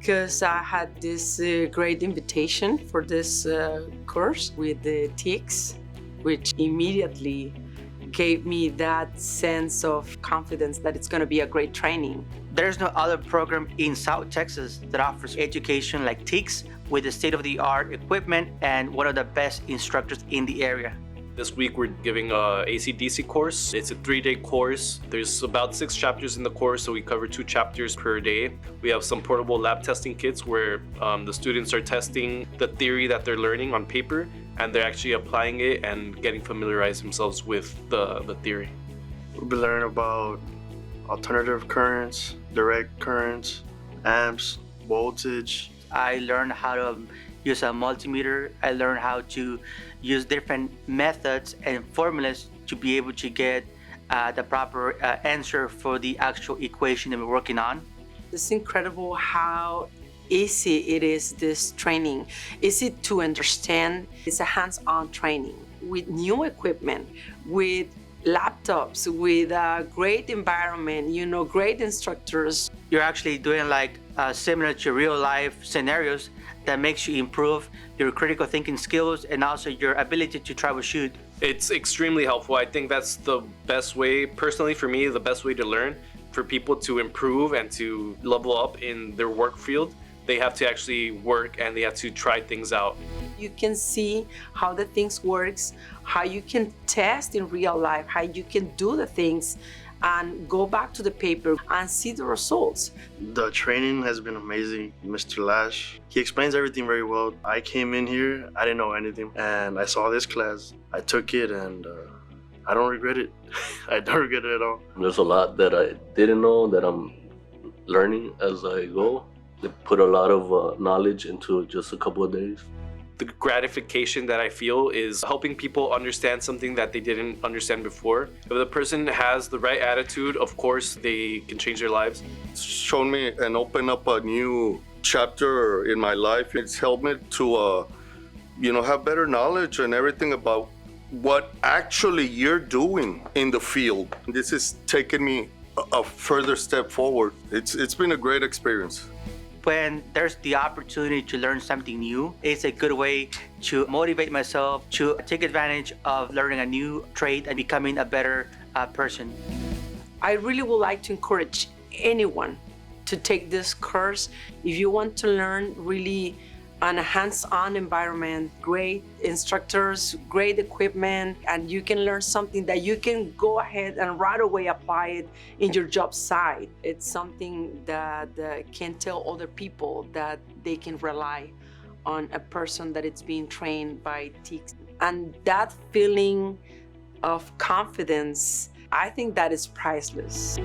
because I had this great invitation for this course with the TICS, which immediately gave me that sense of confidence that it's going to be a great training. There's no other program in South Texas that offers education like TICS with the state-of-the-art equipment and one of the best instructors in the area. This week we're giving a AC/DC course. It's a 3-day course. There's about 6 chapters in the course, so we cover 2 chapters per day. We have some portable lab testing kits where the students are testing the theory that they're learning on paper, and they're actually applying it and getting familiarized themselves with the theory. We'll be learning about alternative currents, direct currents, amps, voltage. I learned how to use a multimeter. I learned how to use different methods and formulas to be able to get the proper answer for the actual equation that we're working on. It's incredible how easy it is, this training. Easy to understand. It's a hands-on training with new equipment, with laptops, with a great environment, great instructors. You're actually doing like similar to real life scenarios that makes you improve your critical thinking skills and also your ability to troubleshoot. It's extremely helpful. I think that's the best way, personally for me, the best way to learn. For people to improve and to level up in their work field, they have to actually work and they have to try things out. You can see how the things works, how you can test in real life, how you can do the things and go back to the paper and see the results. The training has been amazing. Mr. Lash, he explains everything very well. I came in here, I didn't know anything, and I saw this class. I took it and I don't regret it. I don't regret it at all. There's a lot that I didn't know that I'm learning as I go. They put a lot of knowledge into just a couple of days. The gratification that I feel is helping people understand something that they didn't understand before. If the person has the right attitude, of course, they can change their lives. It's shown me and opened up a new chapter in my life. It's helped me to, have better knowledge and everything about what actually you're doing in the field. This has taken me a further step forward. It's been a great experience. When there's the opportunity to learn something new, it's a good way to motivate myself to take advantage of learning a new trade and becoming a better person. I really would like to encourage anyone to take this course. If you want to learn really on a hands-on environment, great instructors, great equipment, and you can learn something that you can go ahead and right away apply it in your job site. It's something that can tell other people that they can rely on a person that is being trained by TICS. And that feeling of confidence, I think that is priceless.